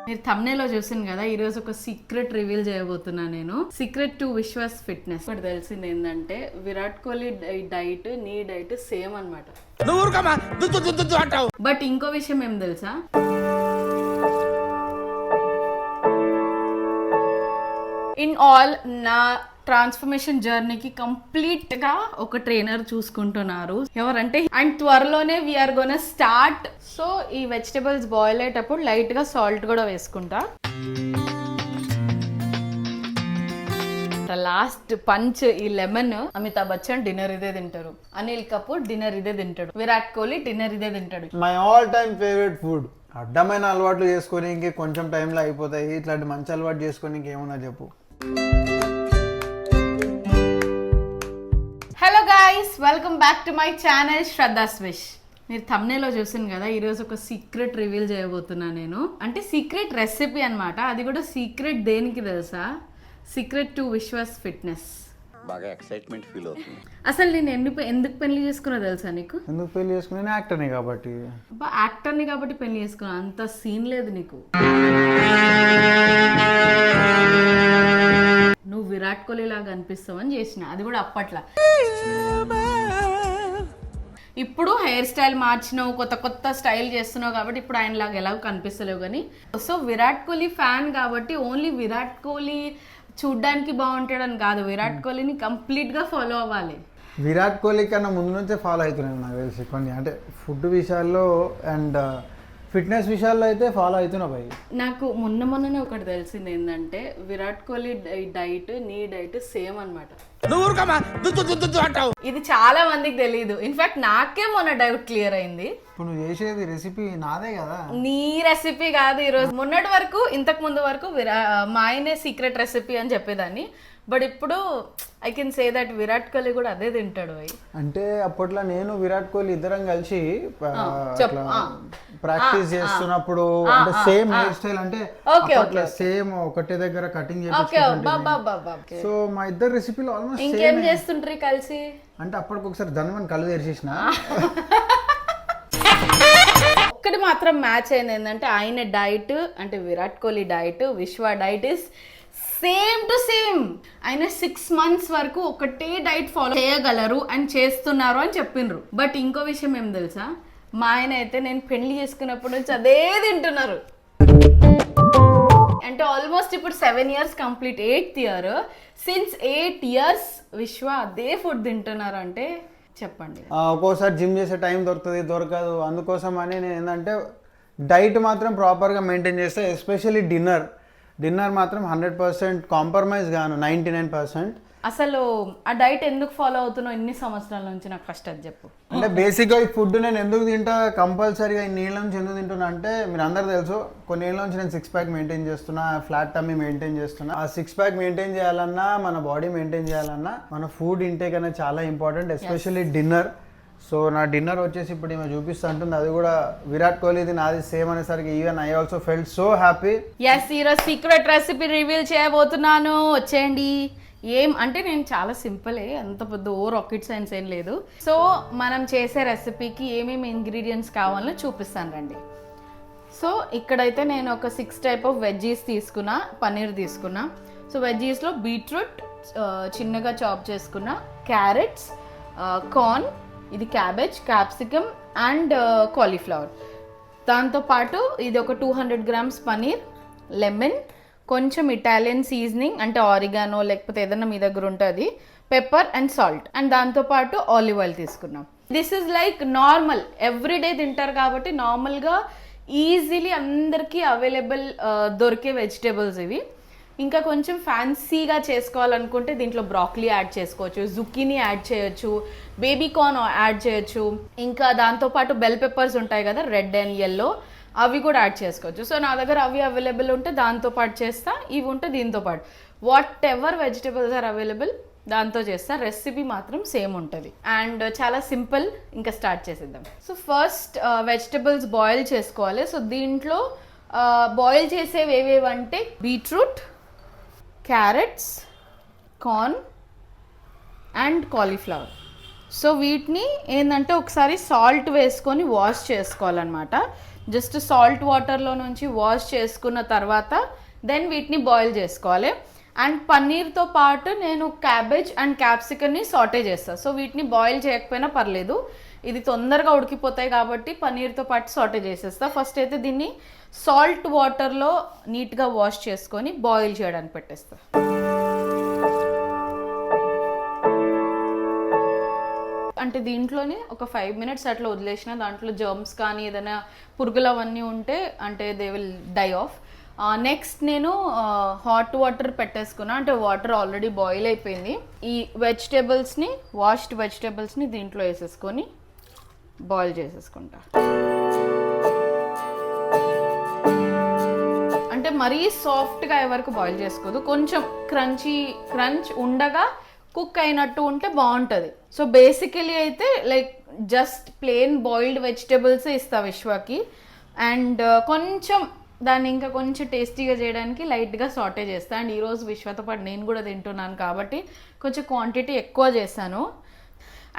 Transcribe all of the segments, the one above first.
మీరు thumbnail లో చూసాను కదా, ఈ రోజు ఒక సీక్రెట్ రివీల్ చేయబోతున్నా నేను. Secret to Vishwas fitness. ఇప్పుడు తెలిసింది ఏంటంటే విరాట్ కోహ్లీ డైట్ నీ డైట్ సేమ్ అనమాట. బట్ ఇంకో విషయం ఏం తెలుసా, ఇన్ ఆల్ నా ట్రాన్స్ఫర్మేషన్ జర్నీకి కంప్లీట్ గా ఒక ట్రైనర్ చూసుకుంటున్నారు. ఎవరంటే అండ్ త్వరలోనే వీఆర్ గోన స్టార్ట్. సో ఈ వెజిటబుల్స్ బాయిల్ అయ్యేటప్పుడు లైట్ గా సాల్ట్ కూడా వేసుకుంటా. లాస్ట్ పంచ్ ఈ లెమన్. అమితాబ్ బచ్చన్ డిన్నర్ ఇదే తింటారు, అనిల్ కపూర్ డిన్నర్ ఇదే తింటాడు, విరాట్ కోహ్లీ డిన్నర్ ఇదే తింటాడు. My all time favourite food. అడ్డమైన అలవాట్లు చేసుకొని ఇంకే కొంచెం టైంలో అయిపోతాయి. ఇట్లాంటి మంచి అలవాటు చేసుకొని ఇంకేమన్నా చెప్పు. Hello guys, welcome back to my channel Shraddha's wish. మీరు thumbnail లో చూసాను కదా, ఈరోజు ఒక సీక్రెట్ రివీల్ చేయబోతున్నా నేను. అంటే సీక్రెట్ రెసిపీ అన్నమాట. అది కూడా సీక్రెట్ దేనికి తెలుసా, సీక్రెట్ టు విశ్వాస్ ఫిట్నెస్. బాగా ఎక్సైట్మెంట్ ఫీల్ అవుతుంది. అసలు నేను ఎందుకు పెళ్లి చేసుకున్నా తెలుసా నీకు? ఎందుకు పెళ్లి చేసుకుని యాక్టర్ని కాబట్టి. యాక్టర్ని కాబట్టి పెళ్లి చేసుకున్నా, అంత సీన్ లేదు నీకు. నువ్వు విరాట్ కోహ్లీ లాగా అనిపిస్తావని చేసిన, అది కూడా అప్పట్లో. ఇప్పుడు హెయిర్ స్టైల్ మార్చినావు, కొత్త కొత్త స్టైల్ చేస్తున్నావు కాబట్టి ఇప్పుడు ఆయన లాగా ఎలాగో కనిపిస్తలేవు. కానీ సో విరాట్ కోహ్లీ ఫ్యాన్ కాబట్టి ఓన్లీ విరాట్ కోహ్లీ చూడ్డానికి బాగుంటాడని కాదు, విరాట్ కోహ్లీని కంప్లీట్ గా ఫాలో అవ్వాలి. విరాట్ కోహ్లీ కన్నా ముందు నుంచే ఫాలో అవుతున్నాను నాకు తెలిసి. కొన్ని అంటే ఫుడ్ విషయాల్లో అండ్ ఫిట్నెస్ విషయాల్లో అయితే ఫాలో అవుతున్నా భయ్. నాకు మొన్ననే ఒకటి తెలిసింది ఏంటంటే విరాట్ కోహ్లీ డైట్ నీ డైట్ సేమ్ అనమాట. ఇది చాలా మందికి తెలియదు. ఇన్ఫాక్ట్ నాకే మొన్న డౌట్ క్లియర్ అయింది. ఇప్పుడు నువ్వు చేసేది రెసిపీ నాదే కదా, నీ రెసిపీ కాదు. ఈరోజు మొన్నటి వరకు, ఇంతకు ముందు వరకు మా ఆయనే సీక్రెట్ రెసిపీ అని చెప్పేదాన్ని. బట్ ఇప్పుడు I can say that Virat Kohli కూడా అదే తింటాడు. అంటే అప్పట్లో నేను విరాట్ కోహ్లీ ఇద్దరం కలిసి ప్రాక్టీస్ చేస్తున్నప్పుడు అంటే సేమ్ హెయిర్ స్టైల్, అంటే సేమ్ ఒకటే దగ్గర కటింగ్ చేసి. సో మా ఇద్దరు రెసిపీలు ఆల్మోస్ట్ ఇంకేం చేస్తుంటారు కలిసి. అంటే అప్పటికి ఒకసారి ధనవన్ కళ్ళు తెరిచేసిన. ఒక్కటి మాత్రం మ్యాచ్ అయింది ఏంటంటే ఆయన డైట్, అంటే విరాట్ కోహ్లీ డైట్, విశ్వ diet is same to same. ఆయన 6 months వరకు ఒకటే డైట్ ఫాలో చేయగలరు అని చేస్తున్నారు అని చెప్పిండ్రు. బట్ ఇంకో విషయం ఏం తెలుసా, మా ఆయన అయితే నేను పెళ్లి చేసుకున్నప్పటి నుంచి అదే తింటున్నారు. అంటే ఆల్మోస్ట్ ఇప్పుడు 7 years complete, 8th year. Since 8 years విశ్వ అదే ఫుడ్ తింటున్నారు అంటే చెప్పండి. ఒక్కోసారి జిమ్ చేసే టైం దొరకదు. అందుకోసం అని నేను ఏంటంటే డైట్ మాత్రం ప్రాపర్గా మెయింటైన్ చేస్తే, ఎస్పెషల్లీ డిన్నర్ మాత్రం 100% కాంప్రమైజ్ గాను 99%. అసలు ఆ డైట్ ఎందుకు ఫాలో అవుతున్నావు ఇన్ని సంవత్సరాల నుంచి, నాకు ఫస్ట్ అది చెప్పు. అంటే బేసిక్గా ఈ ఫుడ్ నేను ఎందుకు తింటా, కంపల్సరీగా ఈ నీళ్ళ నుంచి ఎందుకు తింటున్నా అంటే, మీరు అందరు తెలుసు కొన్ని ఏళ్ళ నుంచి నేను 6 pack మెయింటైన్ చేస్తున్నా, ఫ్లాట్ టమ్మీ మెయింటైన్ చేస్తున్నా. ఆ 6 pack మెయింటైన్ చేయాలన్నా, మన బాడీ మెయింటైన్ చేయాలన్నా మన ఫుడ్ ఇంటేక్ అనేది చాలా ఇంపార్టెంట్, ఎస్పెషల్లీ డిన్నర్. సో నా డిన్నర్ వచ్చేసి ఇప్పుడు ఈమె చూపిస్తూ ఉంటుంది, అది కూడా విరాట్ కోహ్లీది నాది సేమ్ అనేసరికి even I also felt so happy. Yes, ఈరోజు సీక్రెట్ రెసిపీ రివీల్ చేయబోతున్నాను, వచ్చేయండి. ఏం అంటే నేను చాలా సింపులే, అంత పెద్ద రాకెట్ సైన్స్ ఏం లేదు. సో మనం చేసే రెసిపీకి ఏమేమి ఇంగ్రీడియంట్స్ కావాలో చూపిస్తాను రండి. సో ఇక్కడైతే నేను ఒక 6 type of వెజ్జీస్ తీసుకున్నా, పన్నీర్ తీసుకున్నా. సో వెజ్జీస్లో బీట్రూట్ చిన్నగా చాప్ చేసుకున్నా, క్యారెట్స్, కార్న్, ఇది క్యాబేజ్, క్యాప్సికమ్ అండ్ కాలీఫ్లవర్. దాంతోపాటు ఇది ఒక 200 grams పన్నీర్, లెమన్, కొంచెం ఇటాలియన్ సీజనింగ్ అంటే ఆరిగానో లేకపోతే ఏదైనా మీ దగ్గర ఉంటుంది, పెప్పర్ అండ్ సాల్ట్, అండ్ దాంతోపాటు ఆలివ్ ఆయిల్ తీసుకున్నాం. This is like normal everyday తింటారు కాబట్టి నార్మల్గా ఈజీలీ అందరికీ అవైలబుల్ దొరికే వెజిటేబుల్స్ ఇవి. ఇంకా కొంచెం ఫ్యాన్సీగా చేసుకోవాలనుకుంటే దీంట్లో బ్రాక్లీ యాడ్ చేసుకోవచ్చు, జుకీనీ యాడ్ చేయొచ్చు, బేబీ కార్న్ యాడ్ చేయొచ్చు. ఇంకా దాంతోపాటు బెల్ పెప్పర్స్ ఉంటాయి కదా, రెడ్ అండ్ ఎల్లో, అవి కూడా యాడ్ చేసుకోవచ్చు. సో నా దగ్గర అవి అవైలబుల్ ఉంటే దాంతోపాటు చేస్తా, ఇవి ఉంటే దీంతోపాటు whatever vegetables are available దాంతో చేస్తా. రెసిపీ మాత్రం సేమ్ ఉంటుంది అండ్ చాలా సింపుల్. ఇంకా స్టార్ట్ చేసేద్దాం. సో ఫస్ట్ వెజిటేబుల్స్ బాయిల్ చేసుకోవాలి. సో దీంట్లో బాయిల్ చేసేవి ఏవేవంటే beetroot, carrots, corn and cauliflower. So వీటిని ఏంటంటే ఒకసారి సాల్ట్ వేసుకొని వాష్ చేసుకోవాలన్నమాట. జస్ట్ సాల్ట్ వాటర్లో నుంచి వాష్ చేసుకున్న తర్వాత దెన్ వీటిని బాయిల్ చేసుకోవాలి. అండ్ పన్నీర్తో పాటు నేను క్యాబేజ్ అండ్ క్యాప్సికమ్ని సాటే చేస్తాను. సో వీటిని బాయిల్ చేయకపోయినా పర్లేదు, ఇది తొందరగా ఉడికిపోతాయి కాబట్టి పన్నీర్తో పాటు సాటే చేసేస్తా. ఫస్ట్ అయితే దీన్ని సాల్ట్ వాటర్లో నీట్గా వాష్ చేసుకొని బాయిల్ చేయడానికి పెట్టేస్తా. అంటే దీంట్లోనే ఒక 5 మినిట్స్ అట్లా వదిలేసిన దాంట్లో జర్మ్స్ కానీ ఏదైనా పురుగులు అవన్నీ ఉంటే అంటే they will die off. Next నేను హాట్ వాటర్ పెట్టేసుకున్నా, అంటే వాటర్ ఆల్రెడీ బాయిల్ అయిపోయింది. ఈ వెజిటేబుల్స్ని వాష్డ్ వెజిటేబుల్స్ని దీంట్లో వేసేసుకొని బాయిల్ చేసేసుకుంటా. అంటే మరీ సాఫ్ట్గా అయ్యే వరకు బాయిల్ చేసుకోదు, కొంచెం క్రంచ్ ఉండగా కుక్ అయినట్టు ఉంటే బాగుంటుంది. సో బేసికలీ అయితే like just plain boiled vegetables ఇస్తా విశ్వకి. అండ్ కొంచెం దాన్ని ఇంకా కొంచెం టేస్టీగా చేయడానికి లైట్గా సాటే చేస్తాను. అండ్ ఈరోజు విశ్వతో పాటు నేను కూడా తింటున్నాను కాబట్టి కొంచెం క్వాంటిటీ ఎక్కువ చేశాను.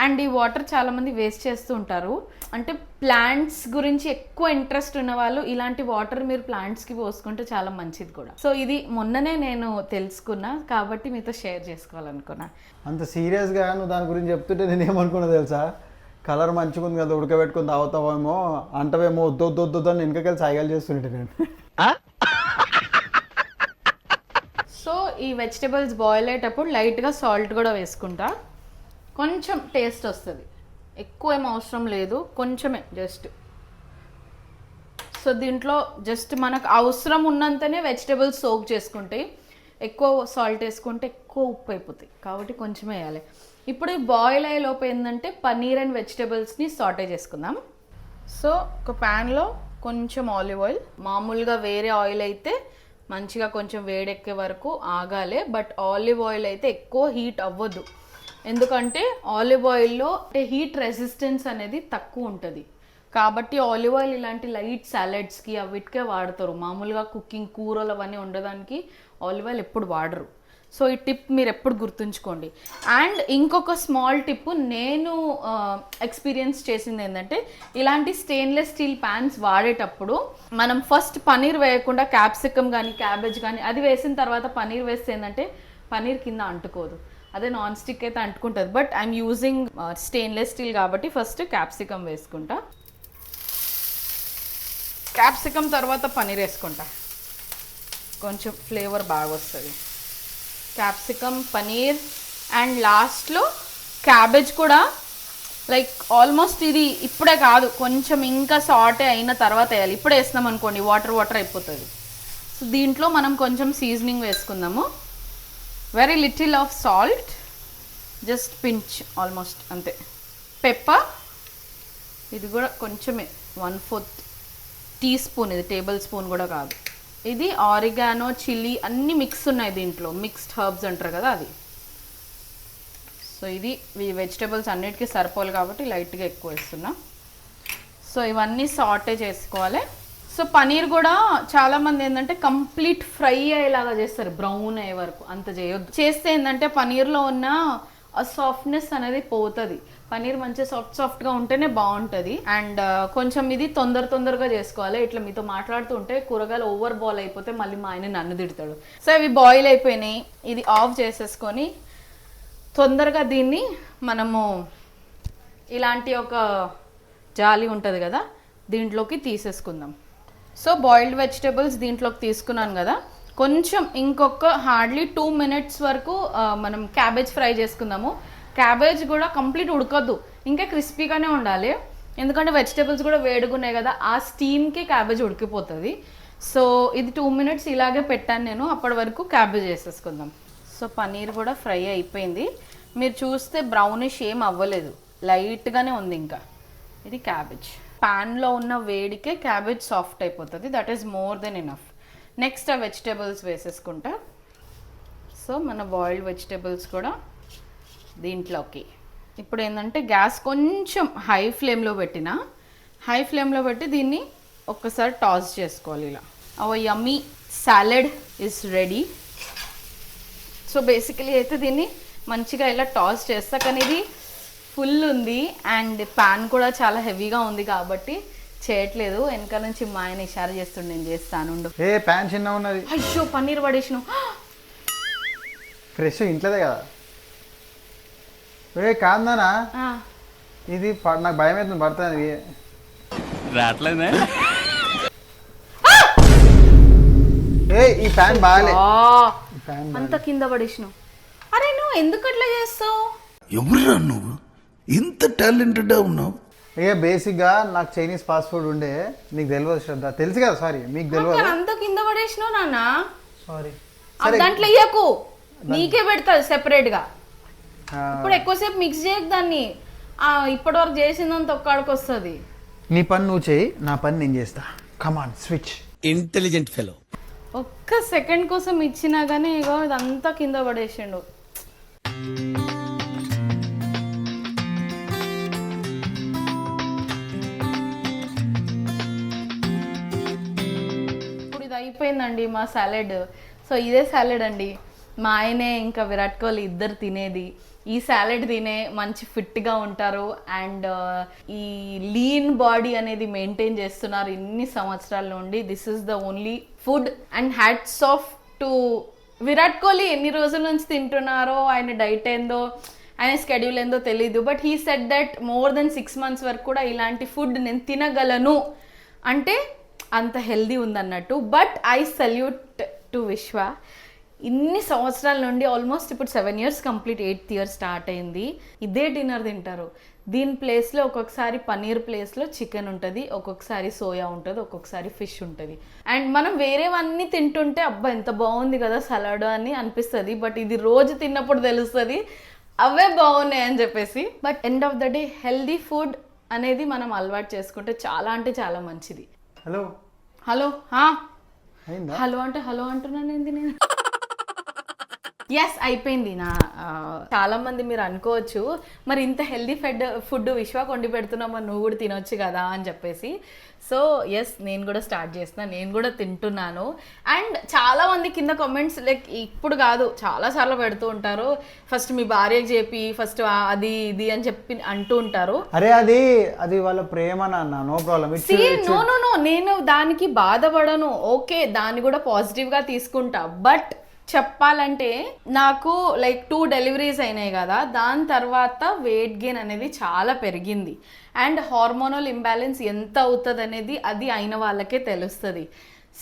అండ్ ఈ వాటర్ చాలామంది వేస్ట్ చేస్తూ ఉంటారు. అంటే ప్లాంట్స్ గురించి ఎక్కువ ఇంట్రెస్ట్ ఉన్న వాళ్ళు ఇలాంటి వాటర్ మీరు ప్లాంట్స్కి పోసుకుంటే చాలా మంచిది కూడా. సో ఇది మొన్ననే నేను తెలుసుకున్నా కాబట్టి మీతో షేర్ చేసుకోవాలనుకున్నా. అంత సీరియస్గా నువ్వు దాని గురించి చెప్తుంటే నేను ఏమనుకున్నా తెలుసా, కలర్ మంచిగా ఉంది కదా ఉడకబెట్టుకుని తాగుతావేమో అంటవేమో వద్దు అని వెనకకెళ్ళి సాయిగాలు చేస్తుంటే నేను. సో ఈ వెజిటేబుల్స్ బాయిల్ అయ్యేటప్పుడు లైట్గా సాల్ట్ కూడా వేసుకుంటా, కొంచెం టేస్ట్ వస్తుంది. ఎక్కువ ఏం అవసరం లేదు, కొంచెమే జస్ట్. సో దీంట్లో జస్ట్ మనకు అవసరం ఉన్నంతనే వెజిటేబుల్స్ సోక్ చేసుకుంటాయి. ఎక్కువ సాల్ట్ వేసుకుంటే ఎక్కువ ఉప్పు అయిపోతాయి కాబట్టి కొంచెం వేయాలి. ఇప్పుడు ఈ బాయిల్ అయ్యే లోపు ఏంటంటే పన్నీర్ అండ్ వెజిటేబుల్స్ని సాటే చేసుకుందాం. సో ఒక ప్యాన్లో కొంచెం ఆలివ్ ఆయిల్, మామూలుగా వేరే ఆయిల్ అయితే మంచిగా కొంచెం వేడెక్కే వరకు ఆగాలి, బట్ ఆలివ్ ఆయిల్ అయితే ఎక్కువ హీట్ అవ్వద్దు. ఎందుకంటే ఆలివ్ ఆయిల్లో అంటే హీట్ రెసిస్టెన్స్ అనేది తక్కువ ఉంటుంది కాబట్టి ఆలివ్ ఆయిల్ ఇలాంటి లైట్ సాలెడ్స్కి అవిటికే వాడతారు. మామూలుగా కుకింగ్ కూరలు అవన్నీ ఉండడానికి ఆలివ్ ఆయిల్ ఎప్పుడు వాడరు. సో ఈ టిప్ మీరు ఎప్పుడు గుర్తుంచుకోండి. అండ్ ఇంకొక స్మాల్ టిప్ నేను ఎక్స్పీరియన్స్ చేసింది ఏంటంటే ఇలాంటి స్టెయిన్లెస్ స్టీల్ ప్యాన్స్ వాడేటప్పుడు మనం ఫస్ట్ పన్నీర్ వేయకుండా క్యాప్సికమ్ కానీ క్యాబేజ్ కానీ అది వేసిన తర్వాత పన్నీర్ వేస్తే ఏంటంటే పన్నీర్ కింద అంటుకోదు. అదే నాన్ స్టిక్ అయితే అంటుకుంటుంది. But I'm using stainless steel కాబట్టి ఫస్ట్ క్యాప్సికమ్ వేసుకుంటా, క్యాప్సికమ్ తర్వాత పన్నీర్ వేసుకుంటా, కొంచెం ఫ్లేవర్ బాగా వస్తుంది. క్యాప్సికమ్, పన్నీర్ అండ్ లాస్ట్లో క్యాబేజ్ కూడా లైక్ ఆల్మోస్ట్ ఇది ఇప్పుడే కాదు, కొంచెం ఇంకా సాటే అయిన తర్వాత వేయాలి. ఇప్పుడు వేసినాం అనుకోండి వాటర్ అయిపోతుంది. సో దీంట్లో మనం కొంచెం సీజనింగ్ వేసుకుందాము. Very little of salt, just pinch almost అంతే. పెప్పర్ ఇది కూడా కొంచెమే 1/4 టీ స్పూన్, ఇది టేబుల్ స్పూన్ కూడా కాదు. ఇది ఆరిగానో, చిల్లీ అన్నీ మిక్స్ ఉన్నాయి దీంట్లో, మిక్స్డ్ హర్బ్స్ అంటారు కదా అది. సో ఇది ఈ వెజిటేబుల్స్ అన్నిటికీ సరిపోవాలి కాబట్టి లైట్గా ఎక్కువ వేస్తున్నా. సో ఇవన్నీ సాటే చేసుకోవాలి. సో పన్నీర్ కూడా చాలామంది ఏంటంటే కంప్లీట్ ఫ్రై అయ్యేలాగా చేస్తారు, బ్రౌన్ అయ్యే వరకు అంత చేయొద్దు. చేస్తే ఏంటంటే పన్నీర్లో ఉన్న ఆ సాఫ్ట్నెస్ అనేది పోతుంది. పన్నీర్ మంచిగా సాఫ్ట్గా ఉంటేనే బాగుంటుంది. అండ్ కొంచెం ఇది తొందరగా చేసుకోవాలి. ఇట్లా మీతో మాట్లాడుతూ ఉంటే కూరగాయలు ఓవర్ బాయిల్ అయిపోతే మళ్ళీ మా ఆయన నన్ను తిడతాడు. సో ఇవి బాయిల్ అయిపోయినాయి, ఇది ఆఫ్ చేసేసుకొని తొందరగా దీన్ని మనము ఇలాంటి ఒక జాలి ఉంటుంది కదా దీంట్లోకి తీసేసుకుందాం. సో బాయిల్డ్ వెజిటేబుల్స్ దీంట్లోకి తీసుకున్నాను కదా, కొంచెం ఇంకొక హార్డ్లీ 2 మినిట్స్ వరకు మనం క్యాబేజ్ ఫ్రై చేసుకుందాము. క్యాబేజ్ కూడా కంప్లీట్ ఉడకద్దు, ఇంకా క్రిస్పీగానే ఉండాలి. ఎందుకంటే వెజిటేబుల్స్ కూడా వేడుకున్నాయి కదా, ఆ స్టీమ్కి క్యాబేజ్ ఉడికిపోతుంది. సో ఇది 2 మినిట్స్ ఇలాగే పెట్టాను నేను, అప్పటి వరకు క్యాబేజ్ వేసేసుకుందాం. సో పన్నీర్ కూడా ఫ్రై అయిపోయింది. మీరు చూస్తే బ్రౌనిష్ ఏం అవ్వలేదు, లైట్గానే ఉంది. ఇంకా ఇది క్యాబేజ్ ప్యాన్లో ఉన్న వేడికే క్యాబేజ్ సాఫ్ట్ అయిపోతుంది, that is more than enough. Next ఆ వెజిటేబుల్స్ వేసేసుకుంటా. సో మన బాయిల్డ్ వెజిటేబుల్స్ కూడా దీంట్లోకి. ఇప్పుడు ఏంటంటే గ్యాస్ కొంచెం హై ఫ్లేమ్లో పెట్టి దీన్ని ఒక్కసారి టాస్ చేసుకోవాలి ఇలా. Our yummy salad is ready. So basically అయితే దీన్ని మంచిగా ఇలా టాస్ చేస్తా, కానీ ఇది ఫుల్ ఉంది అండ్ ప్యాన్ కూడా చాలా హెవీగా ఉంది కాబట్టి చేయట్లేదు. వెనక నుంచి మా ఆయన ఇషారా చేస్తుండే నేను చేస్తాను. ఏ ప్యాన్ చిన్న ఉన్నది. అయ్యో పన్నీర్ పడేసిన. ఫ్రెష్ ఇంట్లోదే కదా. ఏ కాదనా ఇది నాకు భయం అవుతుంది పడుతుంది రావట్లేదే. ఏ ఈ ప్యాన్ బాగాలే. అంత కింద పడేసిన. అరే నువ్వు ఎందుకు అట్లా చేస్తావు? ఎవరురా నువ్వు ఇంత టాలెంటెడ్గా ఉన్నావు? ఇక బేసిక్గా నాకు చైనీస్ ఫాస్ట్ ఫుడ్ ఉండే, నీకు తెలియదు శ్రద్ధ, తెలుసు కదా. సారీ మీకు తెలియదు. అంత కింద పడేసినావు నాన్న. సారీ. దాంట్లో ఇయ్యకు, నీకే పెడతాది సెపరేట్ గా. ఇప్పుడు ఎక్కువసేపు మిక్స్ చేయకు దాన్ని. ఇప్పటి వరకు చేసిందంత ఒక్కడికి వస్తుంది. నీ పని నువ్వు చేయి, నా పని నేను చేస్తా. కమాన్ స్విచ్. Intelligent fellow. ఒక్క సెకండ్ కోసం ఇచ్చినా గానీ ఇగో ఇదంతా కింద పడేసిండు. ఇప్పుడు ఇది అయిపోయిందండి మా సాలెడ్. సో ఇదే సాలెడ్ అండి. మా ఆయనే ఇంకా విరాట్ కోహ్లీ ఇద్దరు తినేది. ఈ సాలెడ్ తినే మంచి ఫిట్గా ఉంటారు అండ్ ఈ లీన్ బాడీ అనేది మెయింటైన్ చేస్తున్నారు ఇన్ని సంవత్సరాల నుండి. This is the only food and hats off to Virat Kohli. ఎన్ని రోజుల నుంచి తింటున్నారో, ఆయన డైట్ ఏందో, ఆయన స్కెడ్యూల్ ఏందో తెలీదు. But he said that more than 6 months వరకు కూడా ఇలాంటి ఫుడ్ నేను తినగలను అంటే అంత హెల్దీ ఉందన్నట్టు. But I salute to Vishwa. ఇన్ని సంవత్సరాల నుండి ఆల్మోస్ట్ ఇప్పుడు 7 years complete, 8th year start అయింది. ఇదే డిన్నర్ తింటారు. దీని ప్లేస్లో ఒక్కొక్కసారి పన్నీర్ ప్లేస్లో చికెన్ ఉంటుంది, ఒక్కొక్కసారి సోయా ఉంటుంది, ఒక్కొక్కసారి ఫిష్ ఉంటుంది. అండ్ మనం వేరేవన్నీ తింటుంటే అబ్బా ఎంత బాగుంది కదా సలాడ్ అని అనిపిస్తుంది. బట్ ఇది రోజు తిన్నప్పుడు తెలుస్తుంది అవే బాగున్నాయి అని చెప్పేసి. But end of the day healthy food అనేది మనం అలవాటు చేసుకుంటే చాలా అంటే చాలా మంచిది. హలో హలో అయిందా? హలో అంటే హలో అంటున్నాను ఏంది నేను? ఎస్ అయిపోయింది. చాలా మంది మీరు అనుకోవచ్చు మరి ఇంత హెల్దీ ఫుడ్ విశ్వ కొండి పెడుతున్నామో నువ్వు కూడా తినొచ్చు కదా అని చెప్పేసి. సో ఎస్ నేను కూడా స్టార్ట్ చేస్తున్నాను, నేను కూడా తింటున్నాను. అండ్ చాలా మంది కింద కామెంట్స్ లైక్ ఇప్పుడు కాదు చాలాసార్లు పెడుతూ ఉంటారు, ఫస్ట్ మీ భార్యకి చెప్పి ఫస్ట్ అది ఇది అని చెప్పి అంటూ ఉంటారు. అరే అది వాళ్ళ ప్రేమ నాన్న, నో ప్రాబ్లం. నో నేను దానికి బాధపడను. ఓకే దాన్ని కూడా పాజిటివ్గా తీసుకుంటా. బట్ చెప్పాలంటే నాకు లైక్ 2 deliveries అయినాయి కదా, దాని తర్వాత వెయిట్ గెయిన్ అనేది చాలా పెరిగింది. అండ్ హార్మోనల్ ఇంబ్యాలెన్స్ ఎంత అవుతుంది అనేది అది అయిన వాళ్ళకే తెలుస్తుంది.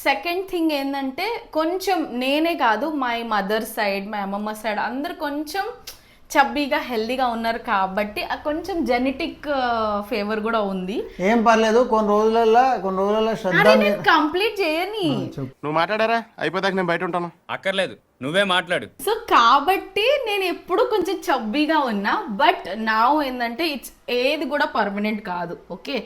సెకండ్ థింగ్ ఏంటంటే కొంచెం నేనే కాదు మై మదర్ సైడ్, మై అమ్మమ్మ సైడ్ అందరు కొంచెం చబ్బీగా హెల్దీగా ఉన్నారు కాబట్టి కొంచెం జెనెటిక్ ఫేవర్ కూడా ఉంది. ఏం పర్లేదు, కొన్ని రోజులలో శ్రద్ధ కంప్లీట్ చేయని. నువ్వు మాట్లాడారా? అయిపోతాక నేను బయట ఉంటాను. అక్కర్లేదు, నువ్వే మాట్లాడు. సో కాబట్టి నేను ఎప్పుడు కొంచెం చబ్బీగా ఉన్నా. బట్ నా ఏంటంటే ఏది కూడా పర్మనెంట్ కాదు. ఓకే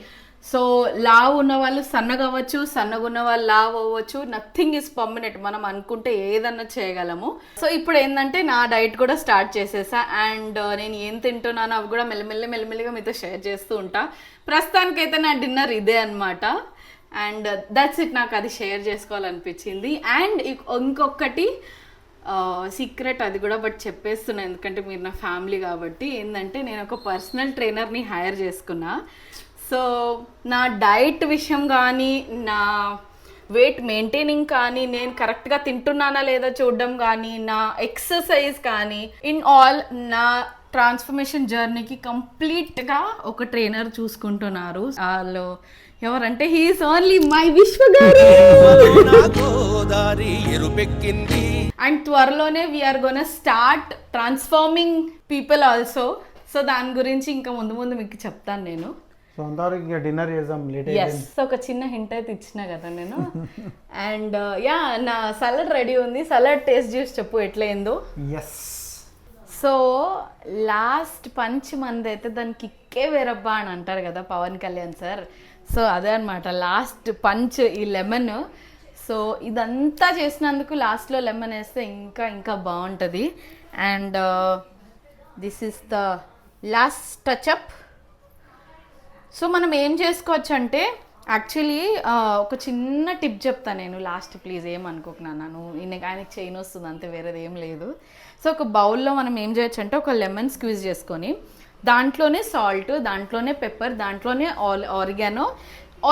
సో లావ్ ఉన్న వాళ్ళు సన్నగా అవ్వచ్చు, సన్నగా ఉన్న వాళ్ళు లావ్ అవ్వచ్చు. Nothing is permanent. మనం అనుకుంటే ఏదన్నా చేయగలము. సో ఇప్పుడు ఏంటంటే నా డైట్ కూడా స్టార్ట్ చేసేసా. అండ్ నేను ఏం తింటున్నానో అవి కూడా మెల్లమెల్లగా మీతో షేర్ చేస్తూ ఉంటా. ప్రస్తుతానికైతే నా డిన్నర్ ఇదే అనమాట. And that's it. నాకు అది షేర్ చేసుకోవాలనిపించింది. అండ్ ఇంకొకటి సీక్రెట్ అది కూడా బట్ చెప్పేస్తున్నా ఎందుకంటే మీరు నా ఫ్యామిలీ కాబట్టి. ఏంటంటే నేను ఒక పర్సనల్ ట్రైనర్ని హైర్ చేసుకున్నా. సో నా డైట్ విషయం కానీ, నా వెయిట్ మెయింటైనింగ్ కానీ, నేను కరెక్ట్గా తింటున్నానా లేదా చూడడం కానీ, నా ఎక్సర్సైజ్ కానీ, ఇన్ ఆల్ నా ట్రాన్స్ఫర్మేషన్ జర్నీకి కంప్లీట్గా ఒక ట్రైనర్ చూసుకుంటున్నారు. వాళ్ళు ఎవరంటే హీఈస్ ఓన్లీ మై విశ్వ గారు. అండ్ త్వరలోనే we're gonna start transforming people also. So దాని గురించి ఇంకా ముందు మీకు చెప్తాను నేను. డిన్నర్ చేద్దాం లేట్. సో ఒక చిన్న హింట్ అయితే ఇచ్చిన కదా నేను. అండ్ నా సలాడ్ రెడీ ఉంది. సలాడ్ టేస్ట్ చూసి చెప్పు ఎట్లయిందో. సో లాస్ట్ పంచ్ మంది అయితే దానికి కిక్కే వేరబ్బా అని అంటారు కదా పవన్ కళ్యాణ్ సార్. సో అదే అనమాట లాస్ట్ పంచ్ ఈ లెమన్. సో ఇదంతా చేసినందుకు లాస్ట్లో లెమన్ వేస్తే ఇంకా బాగుంటుంది. And this is the last touch up. So మనం ఏం చేసుకోవచ్చు అంటే యాక్చువల్లీ ఒక చిన్న టిప్ చెప్తాను నేను లాస్ట్, ప్లీజ్ ఏమనుకోకున్నాను. ఆయనకి చైన్ వస్తుంది అంతే, వేరేది ఏం లేదు. సో ఒక బౌల్లో మనం ఏం చేయొచ్చు అంటే ఒక లెమన్ స్క్వీజ్ చేసుకొని దాంట్లోనే సాల్ట్, దాంట్లోనే పెప్పర్, దాంట్లోనే ఆరిగానో,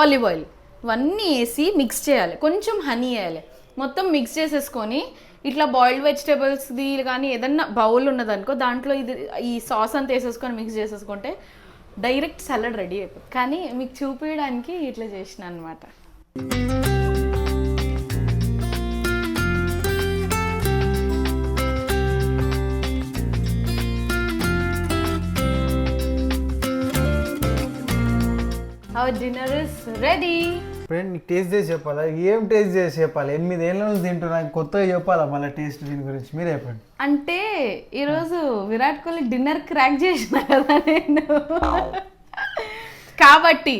ఆలివ్ ఆయిల్ ఇవన్నీ వేసి మిక్స్ చేయాలి. కొంచెం హనీ వేయాలి. మొత్తం మిక్స్ చేసేసుకొని ఇట్లా బాయిల్డ్ వెజిటేబుల్స్ది కానీ ఏదన్నా బౌల్ ఉన్నదనుకో దాంట్లో ఈ సాస్ అంతా వేసేసుకొని మిక్స్ చేసేసుకుంటే డైరెక్ట్ సలాడ్ రెడీ అయిపోతుంది. కానీ మీకు చూపించడానికి ఇట్లా చేసిన అనమాట. Our dinner is ready. Friend నీకు టేస్ట్ చేసి చెప్పాలా? ఏం టేస్ట్ చేసి చెప్పాలి? 8 ఏళ్ళ నుంచి తింటున్నా, కొత్తగా చెప్పాలా మళ్ళీ టేస్ట్ దీని గురించి? మీరే చెప్పండి. అంటే ఈరోజు విరాట్ కోహ్లీ డిన్నర్ క్రాక్ చేసిన కదా నేను, కాబట్టి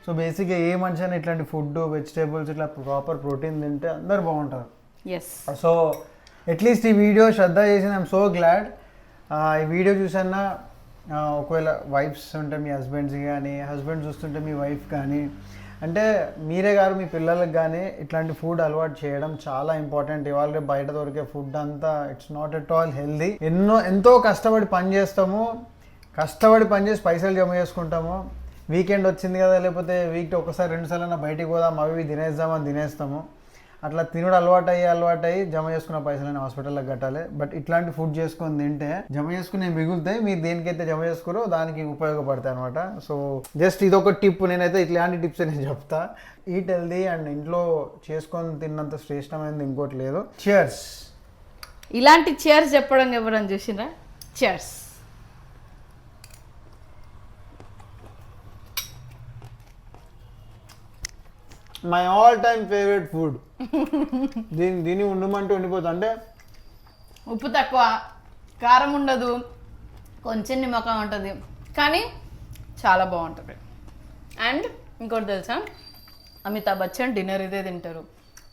సో బేసిక్గా ఏ మనిషి అయినా ఇట్లాంటి ఫుడ్, వెజిటేబుల్స్ ఇట్లా ప్రాపర్ ప్రోటీన్ తింటే అందరు బాగుంటారు. ఎస్. సో అట్లీస్ట్ ఈ వీడియో శ్రద్ధ చేసి ఐఎమ్ సో గ్లాడ్. ఈ వీడియో చూసన్నా ఒకవేళ వైఫ్స్ ఉంటే మీ హస్బెండ్స్ కానీ, హస్బెండ్ చూస్తుంటే మీ వైఫ్ కానీ, అంటే మీరే గారు మీ పిల్లలకు కానీ ఇట్లాంటి ఫుడ్ అలవాటు చేయడం చాలా ఇంపార్టెంట్. ఇవాళ రేపు బయట దొరికే ఫుడ్ అంతా it's not at all healthy. ఎంతో కష్టపడి పని చేస్తాము, కష్టపడి పని చేసి పైసలు జమ చేసుకుంటాము. వీకెండ్ వచ్చింది కదా, లేకపోతే వీక్కి ఒకసారి 2 సార్లు బయటికి పోదాం, అవి తినేద్దామని తినేస్తాము. అట్లా తినుడు అలవాటయ్యి జమ చేసుకున్న పైసలని హాస్పిటల్లోకి కట్టాలి. బట్ ఇట్లాంటి ఫుడ్ చేసుకొని తింటే జమ చేసుకుని మిగులుతాయి. మీరు దేనికైతే జమ చేసుకోరో దానికి ఉపయోగపడతాయి అనమాట. సో జస్ట్ ఇదొక టిప్. నేనైతే ఇట్లాంటి టిప్స్ నేను చెప్తా. ఈట్ హెల్దీ అండ్ ఇంట్లో చేసుకొని తిన్నంత శ్రేష్టమైనది ఇంకోటి లేదు. చియర్స్. ఇలాంటి చియర్స్ చెప్పడం ఎవరైనా చూసినా? Cheers. My all time favourite food. దీన్ని ఉండమంటే ఉండిపోతుంది. అంటే ఉప్పు తక్కువ, కారం ఉండదు, కొంచెం నిమ్మకాయ ఉంటుంది, కానీ చాలా బాగుంటుంది. అండ్ ఇంకోటి తెలుసా, అమితాబ్ బచ్చన్ డిన్నర్ ఇదే తింటారు,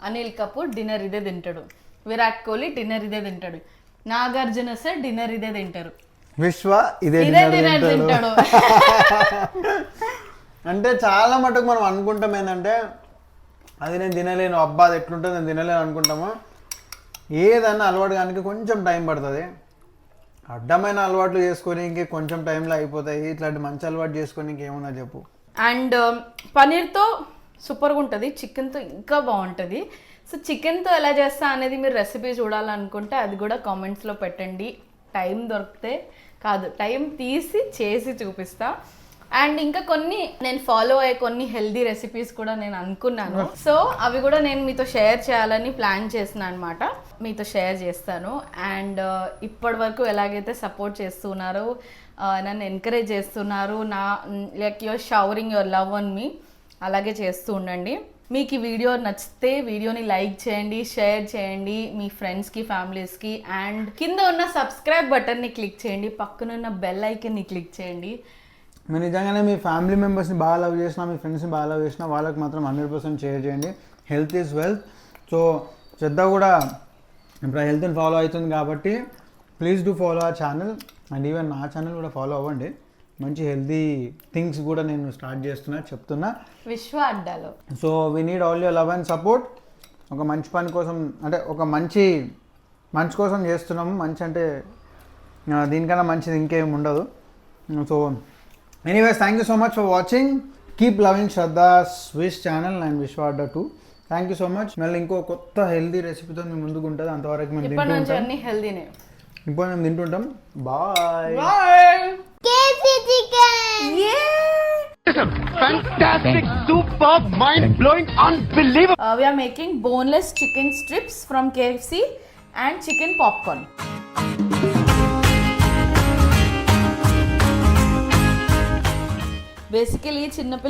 అనిల్ కపూర్ డిన్నర్ ఇదే తింటాడు, విరాట్ కోహ్లీ డిన్నర్ ఇదే తింటాడు, నాగార్జున సార్ డిన్నర్ ఇదే తింటారు, విశ్వ ఇదే డిన్నర్ తింటాడు. అంటే చాలా మటుకు మనం అనుకుంటాం ఏంటంటే అది నేను తినలేను, అబ్బా అది ఎట్లుంటుంది నేను తినలేను అనుకుంటాము. ఏదన్నా అలవాటు కానీ కొంచెం టైం పడుతుంది. అడ్డమైన అలవాట్లు చేసుకొని ఇంకే కొంచెం టైంలో అయిపోతాయి. ఇట్లాంటి మంచి అలవాటు చేసుకొని ఇంకేమున్నా చెప్పు. అండ్ పనీర్తో సూపర్గా ఉంటుంది, చికెన్తో ఇంకా బాగుంటుంది. సో చికెన్తో ఎలా చేస్తా అనేది మీరు రెసిపీ చూడాలనుకుంటే అది కూడా కామెంట్స్లో పెట్టండి. టైం దొరికితే కాదు, టైం తీసి చేసి చూపిస్తా. అండ్ ఇంకా కొన్ని నేను ఫాలో అయ్యే కొన్ని హెల్దీ రెసిపీస్ కూడా నేను అనుకున్నాను. సో అవి కూడా నేను మీతో షేర్ చేయాలని ప్లాన్ చేసిన అనమాట. మీతో షేర్ చేస్తాను. అండ్ ఇప్పటి వరకు ఎలాగైతే సపోర్ట్ చేస్తున్నారో, నన్ను ఎంకరేజ్ చేస్తున్నారు, like your showering your love on me, అలాగే చేస్తూ ఉండండి. మీకు ఈ వీడియో నచ్చితే వీడియోని లైక్ చేయండి, షేర్ చేయండి మీ ఫ్రెండ్స్కి, ఫ్యామిలీస్కి. అండ్ కింద ఉన్న సబ్స్క్రైబ్ బటన్ని క్లిక్ చేయండి, పక్కనున్న బెల్ ఐకన్ని క్లిక్ చేయండి. మీరు నిజంగానే మీ ఫ్యామిలీ మెంబర్స్ని బాగా లవ్ చేసినా, మీ ఫ్రెండ్స్ని బాగా లవ్ చేసినా వాళ్ళకి మాత్రం 100% షేర్ చేయండి. Health is wealth. So Shraddha కూడా ఇప్పుడు హెల్త్ని ఫాలో అవుతుంది కాబట్టి please do follow our channel. And even నా ఛానల్ కూడా ఫాలో అవ్వండి. మంచి హెల్తీ థింగ్స్ కూడా నేను స్టార్ట్ చెప్తున్నా విశ్వ అడ్డాలో. So we need all your love and support. ఒక మంచి పని కోసం, అంటే ఒక మంచి కోసం చేస్తున్నాము. మంచి అంటే దీనికన్నా మంచిది ఇంకేం ఉండదు. So anyways, thank you so much for watching. Keep loving Shraddha's Wish channel and Vishwa Adda too. Thank you so much. మళ్ళీ ఇంకో కొత్త హెల్దీ రెసిపీతో మేము ముందుకు ఉంటుంది. అంతవరకు మేము ఇప్పటి నుంచి అన్ని హెల్దీనే. ఇప్పుడు మేము తింటుంటాం. Bye. KFC chicken. Fantastic, superb, mind-blowing, unbelievable. We are making boneless chicken strips from KFC and chicken popcorn. Basically చిన్నపిల్ల